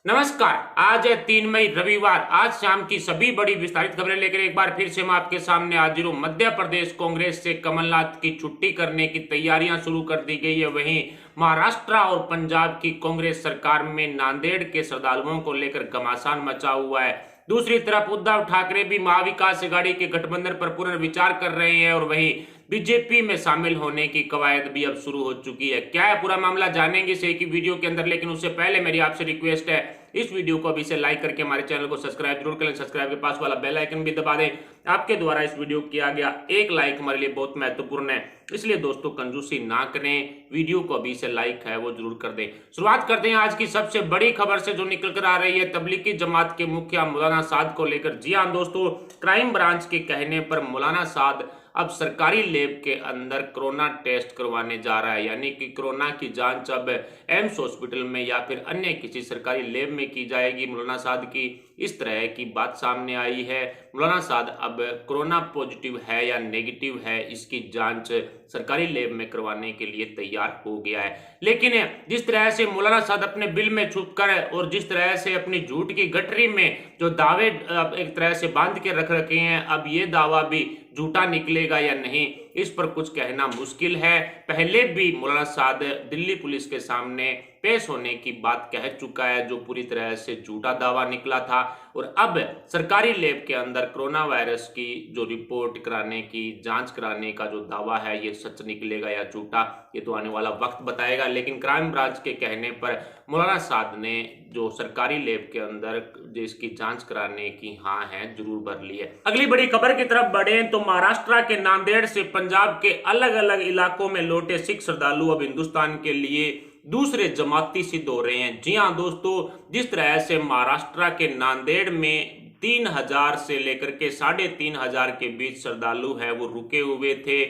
नमस्कार। आज है 3 मई रविवार। आज शाम की सभी बड़ी विस्तारित खबरें लेकर एक बार फिर से मैं आपके सामने हाजिर हूं। मध्य प्रदेश कांग्रेस से कमलनाथ की छुट्टी करने की तैयारियां शुरू कर दी गई है। वहीं महाराष्ट्र और पंजाब की कांग्रेस सरकार में नांदेड़ के श्रद्धालुओं को लेकर घमासान मचा हुआ है। दूसरी तरफ उद्धव ठाकरे भी महाविकास अघाड़ी के गठबंधन पर पुनर्विचार कर रहे हैं और वहीं बीजेपी में शामिल होने की कवायद भी अब शुरू हो चुकी है। क्या है पूरा मामला जानेंगे इस एक ही वीडियो के अंदर, लेकिन उससे पहले मेरी आपसे रिक्वेस्ट है इस वीडियो को अभी से लाइक करके हमारे चैनल को सब्सक्राइब जरूर करें। सब्सक्राइब के पास वाला बेल आइकन भी दबा दें। आपके द्वारा इस वीडियो को किया गया एक लाइक हमारे लिए बहुत महत्वपूर्ण है, इसलिए दोस्तों कंजूसी ना करें, वीडियो को अभी से लाइक है वो जरूर कर दें। शुरुआत करते हैं आज की सबसे बड़ी खबर से जो निकल कर आ रही है तबलीगी जमात के मुखिया मौलाना साद को लेकर। जी हां दोस्तों, क्राइम ब्रांच के कहने पर मौलाना साद अब सरकारी लैब के अंदर कोरोना टेस्ट करवाने जा रहा है, यानी कि कोरोना की जांच अब एम्स हॉस्पिटल में या फिर अन्य किसी सरकारी लैब में की जाएगी। मौलाना साद की इस तरह की बात सामने आई है। मौलाना साद अब कोरोना पॉजिटिव है या नेगेटिव है इसकी जांच सरकारी लैब में करवाने के लिए तैयार हो गया है। लेकिन जिस तरह से मौलाना साद अपने बिल में छुप कर और जिस तरह से अपनी झूठ की गठरी में जो दावे एक तरह से बांध के रख रखे हैं, अब ये दावा भी झूठा निकलेगा या नहीं इस पर कुछ कहना मुश्किल है। पहले भी मौलाना साद दिल्ली पुलिस के सामने पेश होने की बात कह चुका है जो पूरी तरह से झूठा दावा निकला था, और अब सरकारी लैब के अंदर कोरोना वायरस की जो रिपोर्ट कराने की जांच कराने का जो दावा है ये सच निकलेगा या झूठा ये तो आने वाला वक्त बताएगा। लेकिन क्राइम ब्रांच के कहने पर मौलाना साद ने जो सरकारी लैब के अंदर जिसकी जांच कराने की हाँ है जरूर भर ली है। अगली बड़ी खबर की तरफ बढ़े तो महाराष्ट्र के नांदेड़ से पंजाब के अलग अलग इलाकों में लौटे सिख श्रद्धालु अब हिंदुस्तान के लिए दूसरे जमाती सिद्ध हो रहे हैं। जी हाँ दोस्तों, जिस तरह से महाराष्ट्र के नांदेड़ में 3,000 से लेकर के 3,500 के बीच श्रद्धालु हैं वो रुके हुए थे,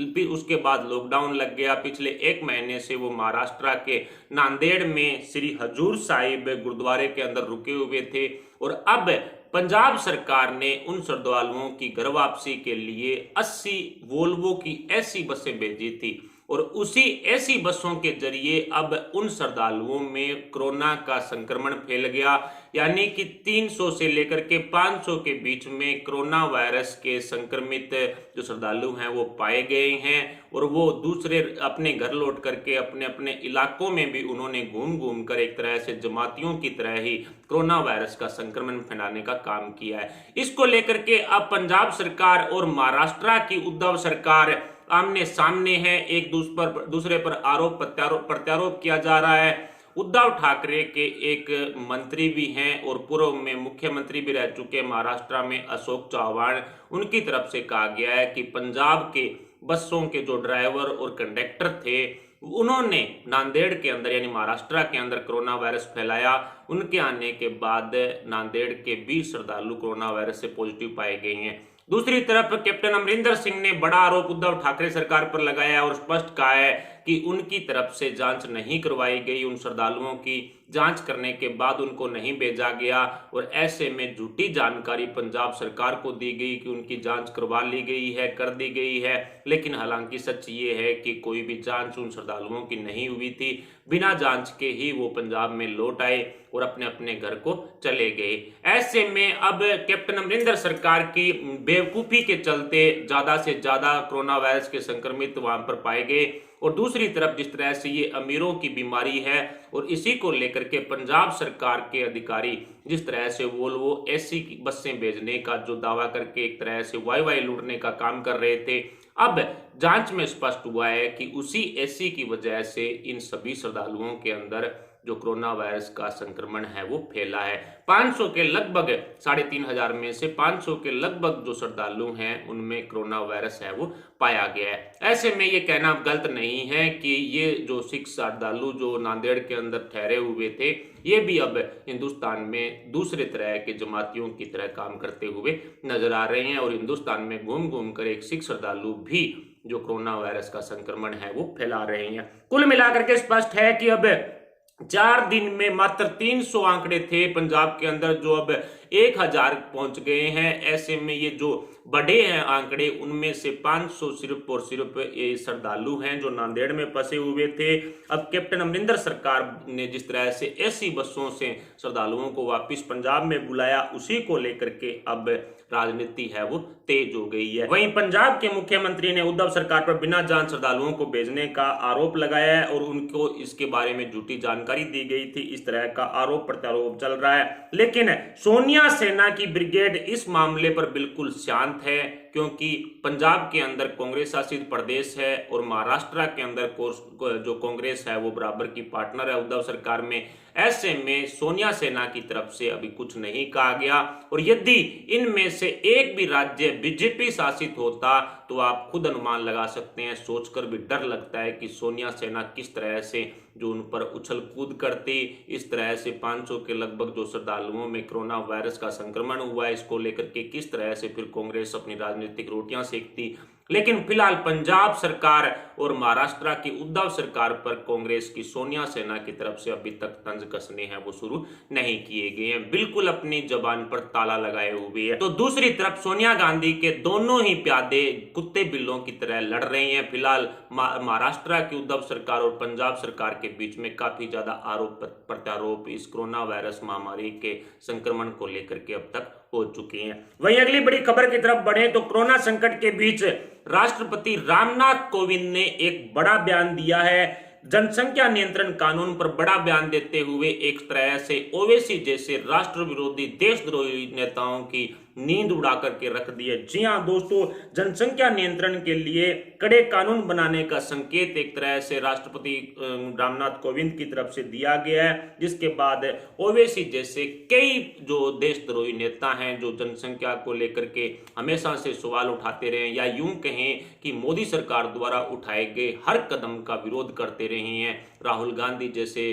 फिर उसके बाद लॉकडाउन लग गया। पिछले एक महीने से वो महाराष्ट्र के नांदेड़ में श्री हजूर साहिब गुरुद्वारे के अंदर रुके हुए थे, और अब पंजाब सरकार ने उन श्रद्धालुओं की घर वापसी के लिए 80 वोल्वो की ऐसी बसें भेजी थी, और उसी ऐसी बसों के जरिए अब उन श्रद्धालुओं में कोरोना का संक्रमण फैल गया, यानी कि 300 से लेकर के 500 के बीच में कोरोना वायरस के संक्रमित जो श्रद्धालु हैं वो पाए गए हैं, और वो दूसरे अपने घर लौट करके अपने अपने इलाकों में भी उन्होंने घूम घूम कर एक तरह से जमातियों की तरह ही कोरोना वायरस का संक्रमण फैलाने का काम किया है। इसको लेकर के अब पंजाब सरकार और महाराष्ट्र की उद्धव सरकार आमने सामने है, एक दूसरे पर आरोप प्रत्यारोप किया जा रहा है। उद्धव ठाकरे के एक मंत्री भी हैं और पूर्व में मुख्यमंत्री भी रह चुके महाराष्ट्र में अशोक चौहान, उनकी तरफ से कहा गया है कि पंजाब के बसों के जो ड्राइवर और कंडक्टर थे उन्होंने नांदेड़ के अंदर यानी महाराष्ट्र के अंदर कोरोना वायरस फैलाया। उनके आने के बाद नांदेड़ के 20 श्रद्धालु कोरोना वायरस से पॉजिटिव पाए गए हैं। दूसरी तरफ कैप्टन अमरिंदर सिंह ने बड़ा आरोप उद्धव ठाकरे सरकार पर लगाया और स्पष्ट कहा है कि उनकी तरफ से जांच नहीं करवाई गई, उन श्रद्धालुओं की जांच करने के बाद उनको नहीं भेजा गया, और ऐसे में झूठी जानकारी पंजाब सरकार को दी गई कि उनकी जांच करवा ली गई है, कर दी गई है। लेकिन हालांकि सच ये है कि कोई भी जांच उन श्रद्धालुओं की नहीं हुई थी, बिना जांच के ही वो पंजाब में लौट आए और अपने अपने घर को चले गए। ऐसे में अब कैप्टन अमरिंदर सरकार की बेवकूफी के चलते ज्यादा से ज्यादा कोरोना वायरस के संक्रमित वहां पर पाए गए, और दूसरी तरफ जिस तरह से ये अमीरों की बीमारी है और इसी को लेकर के पंजाब सरकार के अधिकारी जिस तरह से वोल्वो एसी की बसें भेजने का जो दावा करके एक तरह से वाई लूटने का काम कर रहे थे, अब जांच में स्पष्ट हुआ है कि उसी एसी की वजह से इन सभी श्रद्धालुओं के अंदर जो कोरोना वायरस का संक्रमण है वो फैला है। 500 के लगभग 3,500 में से 500 के लगभग जो श्रद्धालु हैं उनमें कोरोना वायरस है वो पाया गया है। ऐसे में ये कहना गलत नहीं है कि ये जो सिख श्रद्धालु जो नांदेड़ के अंदर ठहरे हुए थे ये भी अब हिंदुस्तान में दूसरे तरह के जमातियों की तरह काम करते हुए नजर आ रहे हैं, और हिंदुस्तान में घूम घूम कर एक सिख श्रद्धालु भी जो कोरोना वायरस का संक्रमण है वो फैला रहे हैं। कुल मिलाकर के स्पष्ट है कि अब 4 दिन में मात्र 300 आंकड़े थे पंजाब के अंदर जो अब 1000 पहुंच गए हैं। ऐसे में ये जो बढ़े हैं आंकड़े, उनमें से 500 सिर्फ और सिर्फ ये श्रद्धालु हैं जो नांदेड़ में फंसे हुए थे। अब कैप्टन अमरिंदर सरकार ने जिस तरह से एसी बसों से श्रद्धालुओं को वापस पंजाब में बुलाया, उसी को लेकर के अब राजनीति है वो तेज हो गई है। वहीं पंजाब के मुख्यमंत्री ने उद्धव सरकार पर बिना जांच श्रद्धालुओं को भेजने का आरोप लगाया है और उनको इसके बारे में झूठी जानकारी दी गई थी। इस तरह का आरोप प्रत्यारोप चल रहा है, लेकिन सोनिया सेना की ब्रिगेड इस मामले पर बिल्कुल शांत है, क्योंकि पंजाब के अंदर कांग्रेस शासित प्रदेश है और महाराष्ट्र के अंदर जो कांग्रेस है वो बराबर की पार्टनर है उद्धव सरकार में। ऐसे में सोनिया सेना की तरफ से अभी कुछ नहीं कहा गया, और यदि इनमें से एक भी राज्य बीजेपी शासित होता तो आप खुद अनुमान लगा सकते हैं, सोचकर भी डर लगता है कि सोनिया सेना किस तरह से जो उन पर उछल कूद करती। इस तरह से 500 के लगभग जो श्रद्धालुओं में कोरोना वायरस का संक्रमण हुआ है, इसको लेकर के किस तरह से फिर कांग्रेस अपनी राजनीतिक रोटियां सेकती। लेकिन फिलहाल पंजाब सरकार और महाराष्ट्र की उद्धव सरकार पर कांग्रेस की सोनिया सेना की तरफ से अभी तक तंज कसने हैं वो शुरू नहीं किए गए हैं, बिल्कुल अपनी जबान पर ताला लगाए हुए हैं। तो दूसरी तरफ सोनिया गांधी के दोनों ही प्यादे कुत्ते बिल्लों की तरह लड़ रहे हैं। फिलहाल महाराष्ट्र की उद्धव सरकार और पंजाब सरकार के बीच में काफी ज्यादा आरोप प्रत्यारोप इस कोरोना वायरस महामारी के संक्रमण को लेकर के अब तक हो चुके हैं। वहीं अगली बड़ी खबर की तरफ बढ़े तो कोरोना संकट के बीच राष्ट्रपति रामनाथ कोविंद ने एक बड़ा बयान दिया है। जनसंख्या नियंत्रण कानून पर बड़ा बयान देते हुए एक तरह से ओवैसी जैसे राष्ट्र विरोधी देशद्रोही नेताओं की नींद उड़ा करके रख दी है। जी हां दोस्तों, जनसंख्या नियंत्रण के लिए कड़े कानून बनाने का संकेत एक तरह से राष्ट्रपति रामनाथ कोविंद की तरफ से दिया गया है, जिसके बाद ओवैसी जैसे कई जो देशद्रोही नेता हैं जो जनसंख्या को लेकर के हमेशा से सवाल उठाते रहे, या यूं कहें कि मोदी सरकार द्वारा उठाए गए हर कदम का विरोध करते रहे हैं। राहुल गांधी जैसे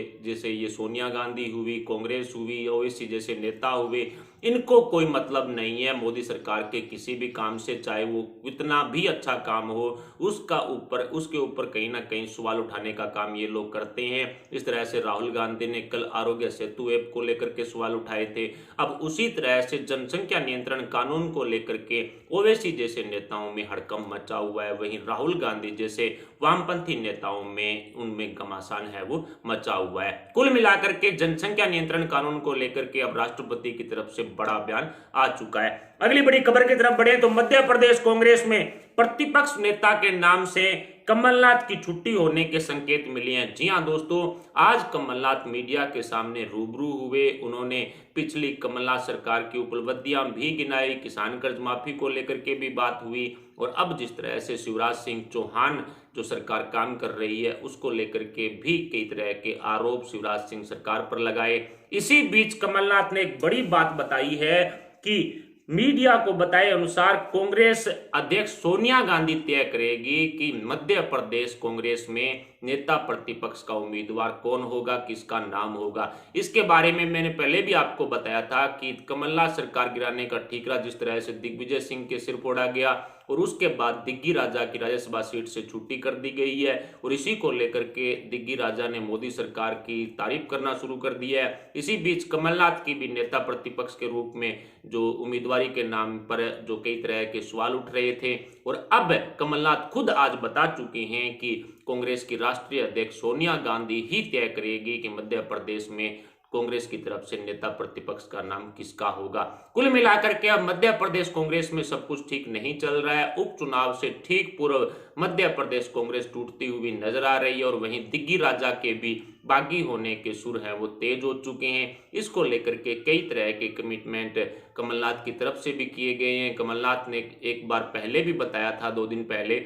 ये सोनिया गांधी हुई, कांग्रेस हुई, ओवैसी जैसे नेता हुए, इनको कोई मतलब नहीं है मोदी सरकार के किसी भी काम से, चाहे वो कितना भी अच्छा काम हो, उसके ऊपर कहीं ना कहीं सवाल उठाने का काम ये लोग करते हैं। इस तरह से राहुल गांधी ने कल आरोग्य सेतु ऐप को लेकर के सवाल उठाए थे। अब उसी तरह से जनसंख्या नियंत्रण कानून को लेकर के ओवैसी जैसे नेताओं में हड़कंप मचा हुआ है, वहीं राहुल गांधी जैसे वामपंथी नेताओं में उनमें घमासान है वो मचा हुआ है। कुल मिलाकर के जनसंख्या नियंत्रण कानून को लेकर के अब राष्ट्रपति की तरफ से बड़ा बयान आ चुका है। अगली बड़ी खबर की तरफ बढ़े तो मध्य प्रदेश कांग्रेस में प्रतिपक्ष नेता के नाम से कमलनाथ की छुट्टी होने के संकेत मिले हैं। जी हां दोस्तों, आज कमलनाथ मीडिया के सामने रूबरू हुए। उन्होंने पिछली कमलनाथ सरकार की उपलब्धियां भी गिनाई, किसान कर्ज माफी को लेकर के भी बात हुई, और अब जिस तरह से शिवराज सिंह चौहान जो सरकार काम कर रही है उसको लेकर के भी कई तरह के आरोप शिवराज सिंह सरकार पर लगाए। इसी बीच कमलनाथ ने एक बड़ी बात बताई है कि मीडिया को बताए अनुसार कांग्रेस अध्यक्ष सोनिया गांधी तय करेगी कि मध्य प्रदेश कांग्रेस में नेता प्रतिपक्ष का उम्मीदवार कौन होगा, किसका नाम होगा। इसके बारे में मैंने पहले भी आपको बताया था कि कमलनाथ सरकार गिराने का ठीकरा जिस तरह से दिग्विजय सिंह के सिर फोड़ा गया और उसके बाद दिग्गी राजा की राज्यसभा सीट से छुट्टी कर दी गई है, और इसी को लेकर के दिग्गी राजा ने मोदी सरकार की तारीफ करना शुरू कर दिया है। इसी बीच कमलनाथ की भी नेता प्रतिपक्ष के रूप में जो उम्मीदवारी के नाम पर जो कई तरह के सवाल उठ रहे थे, और अब कमलनाथ खुद आज बता चुके हैं कि कांग्रेस की राष्ट्रीय अध्यक्ष सोनिया गांधी ही तय करेगी कि मध्य प्रदेश में कांग्रेस की तरफ से नेता प्रतिपक्ष का नाम किसका होगा। कुल मिलाकर के अब मध्य प्रदेश कांग्रेस में सब कुछ ठीक नहीं चल रहा है। उपचुनाव से ठीक पूर्व मध्य प्रदेश कांग्रेस टूटती हुई नजर आ रही है, और वहीं दिग्गी राजा के भी बागी होने के सुर हैं वो तेज हो चुके हैं। इसको लेकर के कई तरह के कमिटमेंट कमलनाथ की तरफ से भी किए गए हैं। कमलनाथ ने एक बार पहले भी बताया था, 2 दिन पहले,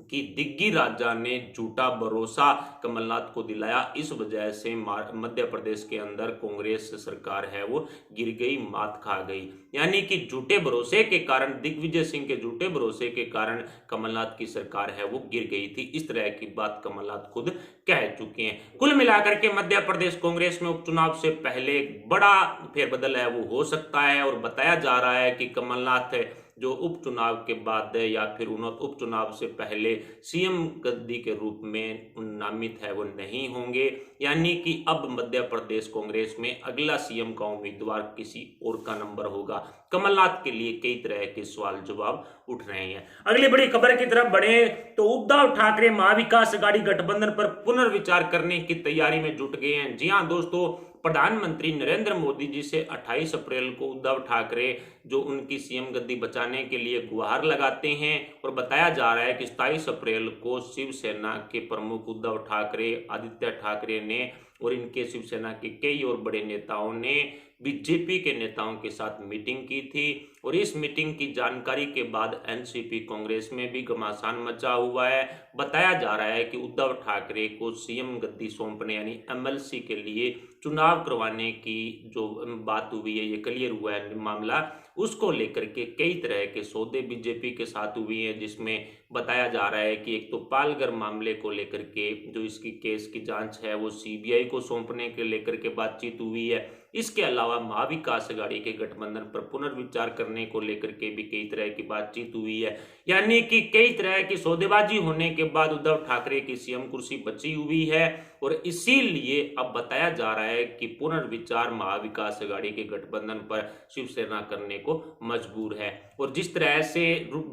कि दिग्गी राजा ने झूठा भरोसा कमलनाथ को दिलाया, इस वजह से मध्य प्रदेश के अंदर कांग्रेस सरकार है वो गिर गई, मात खा गई। यानी कि झूठे भरोसे के कारण, दिग्विजय सिंह के झूठे भरोसे के कारण कमलनाथ की सरकार है वो गिर गई थी। इस तरह की बात कमलनाथ खुद कह चुके हैं। कुल मिलाकर के मध्य प्रदेश कांग्रेस में उपचुनाव से पहले बड़ा फेरबदल है वो हो सकता है, और बताया जा रहा है कि कमलनाथ जो उपचुनाव के बाद या फिर उन उपचुनाव से पहले सीएम गद्दी के रूप में नामित है वो नहीं होंगे। यानी कि अब मध्य प्रदेश कांग्रेस में अगला सीएम का उम्मीदवार किसी और का नंबर होगा। कमलनाथ के लिए कई तरह के सवाल जवाब उठ रहे हैं। अगली बड़ी खबर की तरफ बढ़े तो उद्धव ठाकरे महाविकास अघाड़ी गठबंधन पर पुनर्विचार करने की तैयारी में जुट गए हैं। जी हां दोस्तों, प्रधानमंत्री नरेंद्र मोदी जी से 28 अप्रैल को उद्धव ठाकरे जो उनकी सीएम गद्दी बचाने के लिए गुहार लगाते हैं और बताया जा रहा है कि 27 अप्रैल को शिवसेना के प्रमुख उद्धव ठाकरे, आदित्य ठाकरे ने और इनके शिवसेना के कई और बड़े नेताओं ने बीजेपी के नेताओं के साथ मीटिंग की थी और इस मीटिंग की जानकारी के बाद एनसीपी कांग्रेस में भी घमासान मचा हुआ है। बताया जा रहा है कि उद्धव ठाकरे को सीएम गद्दी सौंपने यानी एमएलसी के लिए चुनाव करवाने की जो बात हुई है, ये क्लियर हुआ है मामला, उसको लेकर के कई तरह के सौदे बीजेपी के साथ हुए हैं, जिसमें बताया जा रहा है कि एक तो पालघर मामले को लेकर के जो इसकी केस की जांच है वो सीबीआई को सौंपने के लेकर के बातचीत हुई है। इसके अलावा महाविकास अघाड़ी के गठबंधन पर पुनर्विचार करने को लेकर के भी कई तरह की बातचीत हुई है। यानी कि कई तरह की सौदेबाजी होने के बाद उद्धव ठाकरे की सीएम कुर्सी बची हुई है और इसीलिए अब बताया जा रहा है कि पुनर्विचार महाविकास अघाड़ी के गठबंधन पर शिवसेना करने को मजबूर है। और जिस तरह से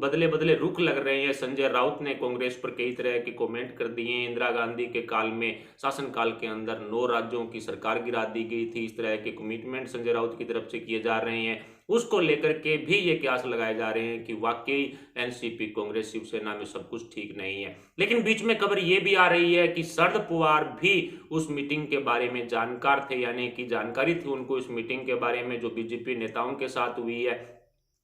बदले बदले रुख लग रहे हैं, संजय राउत ने कांग्रेस पर कई तरह के कमेंट कर दिए हैं। इंदिरा गांधी के काल में, शासन काल के अंदर 9 राज्यों की सरकार गिरा दी गई थी, इस तरह के कमिटमेंट संजय राउत की तरफ से किए जा रहे हैं। उसको लेकर के भी ये कयास लगाए जा रहे हैं कि वाकई एनसीपी कांग्रेस शिवसेना में सब कुछ ठीक नहीं है। लेकिन बीच में खबर ये भी आ रही है कि शरद पवार भी उस मीटिंग के बारे में जानकार थे, यानी कि जानकारी थी उनको इस मीटिंग के बारे में जो बीजेपी नेताओं के साथ हुई है।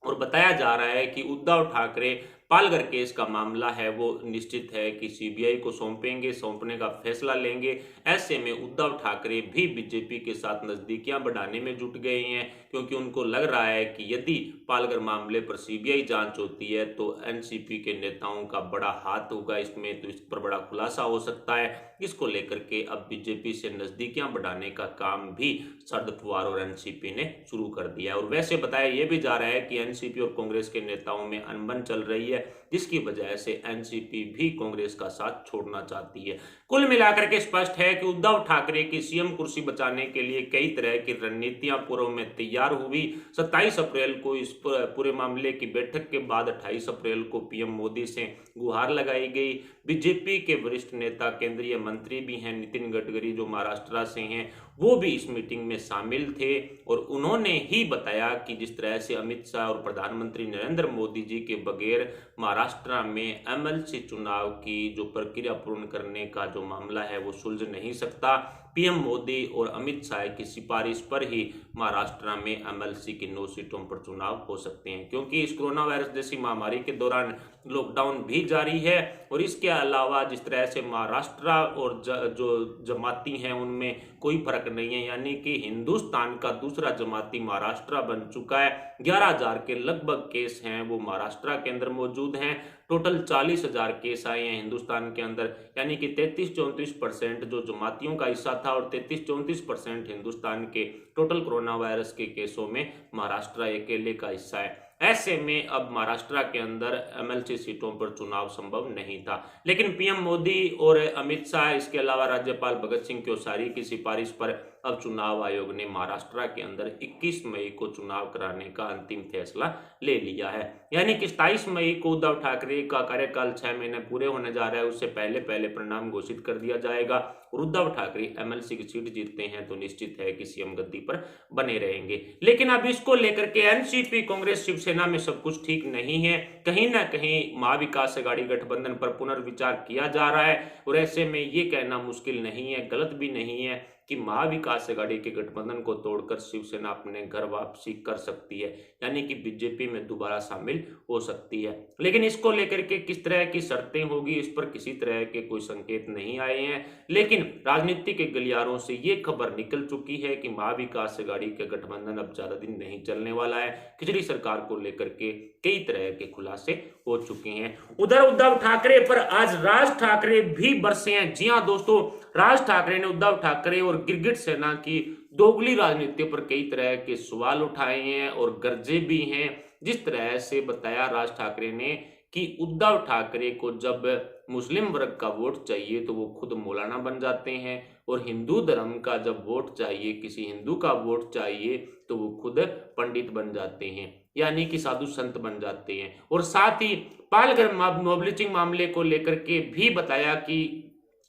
और बताया जा रहा है कि उद्धव ठाकरे पालघर केस का मामला है वो निश्चित है कि सीबीआई को सौंपेंगे, सौंपने का फैसला लेंगे। ऐसे में उद्धव ठाकरे भी बीजेपी के साथ नजदीकियां बढ़ाने में जुट गए हैं, क्योंकि उनको लग रहा है कि यदि पालघर मामले पर सीबीआई जांच होती है तो एनसीपी के नेताओं का बड़ा हाथ होगा इसमें, तो इस पर बड़ा खुलासा हो सकता है। इसको लेकर के अब बीजेपी से नजदीकियां बढ़ाने का काम भी शरद पवार और एनसीपी ने शुरू कर दिया है। और वैसे बताया यह भी जा रहा है कि एनसीपी और कांग्रेस के नेताओं में अनबन चल रही है, जिसकी वजह से एनसीपी भी कांग्रेस का साथ छोड़ना चाहती है। कुल मिलाकर के स्पष्ट है कि उद्धव ठाकरे की सीएम कुर्सी बचाने के लिए कई तरह की रणनीतियां पूर्व में तैयार हुई। 27 अप्रैल को इस पूरे मामले की बैठक के बाद 28 अप्रैल को पीएम मोदी से गुहार लगाई गई। बीजेपी के वरिष्ठ नेता, केंद्रीय मंत्री भी हैं नितिन गडकरी जो महाराष्ट्र से हैं, वो भी इस मीटिंग में शामिल थे और उन्होंने ही बताया कि जिस तरह से अमित शाह और प्रधानमंत्री नरेंद्र मोदी जी के बगैर महाराष्ट्र में एमएलसी चुनाव की जो प्रक्रिया पूर्ण करने का जो मामला है वो सुलझ नहीं सकता। पीएम मोदी और अमित शाह की सिफारिश पर ही महाराष्ट्र में एमएलसी की 9 सीटों पर चुनाव हो सकते हैं, क्योंकि इस कोरोना वायरस जैसी महामारी के दौरान लॉकडाउन भी जारी है। और इसके अलावा जिस तरह से महाराष्ट्र और जो जमाती हैं उनमें कोई फर्क नहीं है, यानी कि हिंदुस्तान का दूसरा जमाती महाराष्ट्र बन चुका है। 11,000 के लगभग केस हैं वो महाराष्ट्र के अंदर मौजूद हैं। टोटल 40,000 केस आए हैं हिंदुस्तान के अंदर, यानी कि 33-34% जो जमातियों का हिस्सा था और 33-34% हिंदुस्तान के टोटल कोरोना वायरस के केसों में महाराष्ट्र अकेले का हिस्सा है। ऐसे में अब महाराष्ट्र के अंदर एमएलसी सीटों पर चुनाव संभव नहीं था, लेकिन पीएम मोदी और अमित शाह, इसके अलावा राज्यपाल भगत सिंह कोश्यारी की सिफारिश पर अब चुनाव आयोग ने महाराष्ट्र के अंदर 21 मई को चुनाव कराने का अंतिम फैसला ले लिया है। यानी कि 27 मई को उद्धव ठाकरे का कार्यकाल 6 महीने पूरे होने जा रहा है, उससे पहले पहले परिणाम घोषित कर दिया जाएगा। और उद्धव ठाकरे एमएलसी की सीट जीतते हैं तो निश्चित है कि सीएम गद्दी पर बने रहेंगे। लेकिन अब इसको लेकर के एनसीपी कांग्रेस शिवसेना में सब कुछ ठीक नहीं है। कहीं ना कहीं महाविकास अघाड़ी गठबंधन पर पुनर्विचार किया जा रहा है और ऐसे में ये कहना मुश्किल नहीं है, गलत भी नहीं है कि महाविकास अघाड़ी के गठबंधन को तोड़कर शिवसेना अपने घर वापसी कर सकती है, यानी कि बीजेपी में दोबारा शामिल हो सकती है। लेकिन इसको लेकर के किस तरह की शर्तें होगी इस पर किसी तरह के कोई संकेत नहीं आए हैं। लेकिन राजनीति के गलियारों से ये खबर निकल चुकी है कि महाविकास अघाड़ी का गठबंधन अब ज्यादा दिन नहीं चलने वाला है। खिचड़ी सरकार को लेकर के कई तरह के खुलासे हो चुके हैं। उधर उद्धव ठाकरे पर आज राज ठाकरे भी बरसे हैं। जी हां दोस्तों, राज ठाकरे ने उद्धव ठाकरे और गिरगिट सेना की दोगली राजनीति पर कई तरह के सवाल उठाए हैं और गरजे भी हैं। जिस तरह से बताया राज ठाकरे ने कि उद्धव ठाकरे को जब मुस्लिम वर्ग का वोट चाहिए तो वो खुद मौलाना बन जाते हैं, और हिंदू धर्म का जब वोट चाहिए, किसी हिंदू का वोट चाहिए, तो वो खुद पंडित बन जाते हैं, यानी कि साधु संत बन जाते हैं। और साथ ही पालघर मॉब लिंचिंग मामले को लेकर के भी बताया कि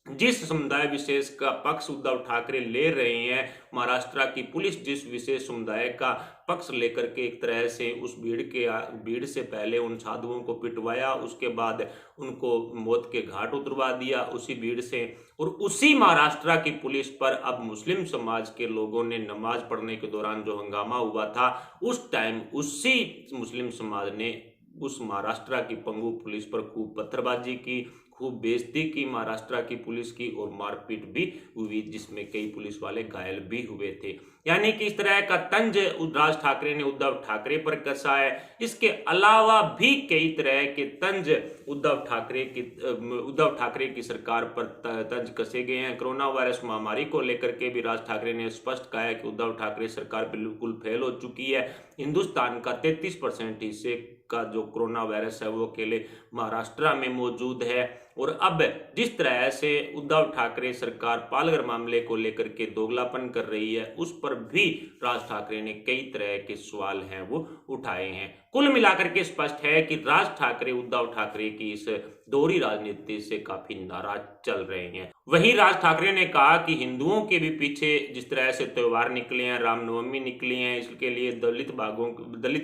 जिस समुदाय विशेष का पक्ष उद्धव ठाकरे ले रहे हैं, महाराष्ट्र की पुलिस जिस विशेष समुदाय का पक्ष लेकर के एक तरह से उस भीड़ से पहले उन साधुओं को पिटवाया, उसके बाद उनको मौत के घाट उतरवा दिया उसी भीड़ से, और उसी महाराष्ट्र की पुलिस पर अब मुस्लिम समाज के लोगों ने नमाज पढ़ने के दौरान जो हंगामा हुआ था, उस टाइम उसी मुस्लिम समाज ने उस महाराष्ट्र की पंगु पुलिस पर खूब पत्थरबाजी की, खूब बेइज्जती की महाराष्ट्र की पुलिस की, और मारपीट भी हुई जिसमें कई पुलिस वाले घायल भी हुए थे। यानी कि इस तरह का तंज राज ठाकरे ने उद्धव ठाकरे पर कसा है। इसके अलावा भी कई तरह के तंज उद्धव ठाकरे की सरकार पर तंज कसे गए हैं। कोरोना वायरस महामारी को लेकर के भी राज ठाकरे ने स्पष्ट कहा है कि उद्धव ठाकरे सरकार बिल्कुल फेल हो चुकी है। हिंदुस्तान का 33% हिस्से का जो कोरोना वायरस है वो अकेले महाराष्ट्र में मौजूद है। और अब जिस तरह से उद्धव ठाकरे सरकार पालघर मामले को लेकर के दोगलापन कर रही है, उस पर भी राज ठाकरे ने कई तरह के सवाल हैं वो उठाए हैं। कुल मिलाकर के स्पष्ट है कि राज ठाकरे उद्धव ठाकरे की इस दोहरी राजनीति से काफी नाराज चल रहे हैं। वहीं राज ठाकरे ने कहा कि हिंदुओं के भी पीछे जिस तरह से त्योहार निकले हैं, रामनवमी निकली है, इसके लिए दलित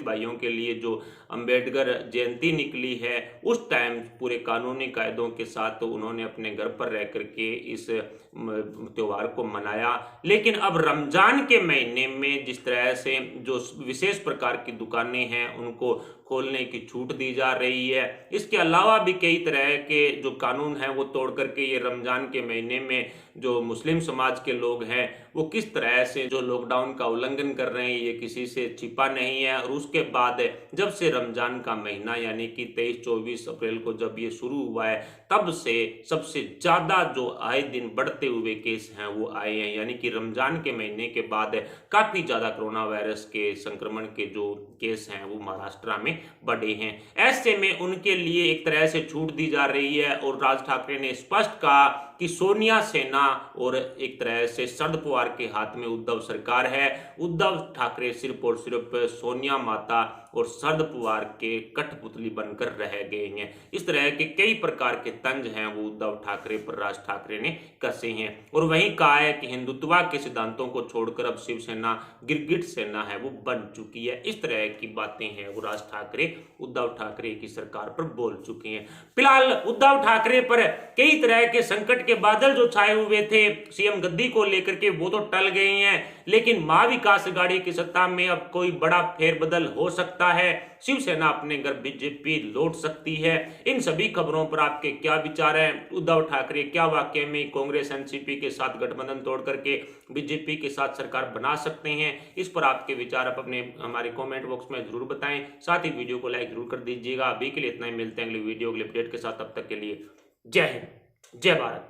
भाइयों के लिए जो अंबेडकर जयंती निकली है, उस टाइम पूरे कानूनी कायदों के साथ तो उन्होंने अपने घर पर रह करके इस त्योहार को मनाया। लेकिन अब रमजान के महीने में जिस तरह से जो विशेष प्रकार की दुकानें हैं उनको खोलने की छूट दी जा रही है, इसके अलावा भी कई तरह के जो कानून हैं वो तोड़ करके ये रमजान के महीने में जो मुस्लिम समाज के लोग हैं वो किस तरह से जो लॉकडाउन का उल्लंघन कर रहे हैं, ये किसी से छिपा नहीं है। और उसके बाद जब से रमजान का महीना यानी कि 23-24 अप्रैल को जब ये शुरू हुआ है, तब से सबसे ज्यादा जो आए दिन बढ़ते हुए केस हैं वो आए हैं। यानी कि रमजान के महीने के बाद काफी ज्यादा कोरोना वायरस के संक्रमण के जो केस हैं वो महाराष्ट्र में बढ़े हैं। ऐसे में उनके लिए एक तरह से छूट दी जा रही है। और राज ठाकरे ने स्पष्ट कहा कि सोनिया सेना और एक तरह से शरद पवार के हाथ में उद्धव सरकार है। उद्धव ठाकरे सिर्फ और सिर्फ सोनिया माता और शरद पवार के कठपुतली बनकर रह गए हैं। इस तरह के कई प्रकार के तंज हैं वो उद्धव ठाकरे पर राज ठाकरे ने कसे हैं। और वहीं कहा है कि हिंदुत्व के सिद्धांतों को छोड़कर अब शिवसेना गिरगिट सेना है वो बन चुकी है। इस तरह की बातें हैं वो राज ठाकरे उद्धव ठाकरे की सरकार पर बोल चुके हैं। फिलहाल उद्धव ठाकरे पर कई तरह के संकट के बादल जो छाए हुए थे सीएम गद्दी को लेकर के वो तो टल गए हैं, लेकिन महाविकास अघाड़ी की सत्ता में अब कोई बड़ा फेरबदल हो सकता है। शिवसेना अपने घर बीजेपी लौट सकती है। इन सभी खबरों पर आपके क्या विचार हैं? उद्धव ठाकरे क्या वाकई में कांग्रेस एनसीपी के साथ गठबंधन तोड़ करके बीजेपी के साथ सरकार बना सकते हैं? इस पर आपके विचार आप अपने हमारे कमेंट बॉक्स में जरूर बताएं। साथ ही वीडियो को लाइक जरूर कर दीजिएगा। अभी के लिए इतना ही, मिलते हैं अगले वीडियो अगले अपडेट के साथ। तब तक के लिए जय हिंद, जय भारत।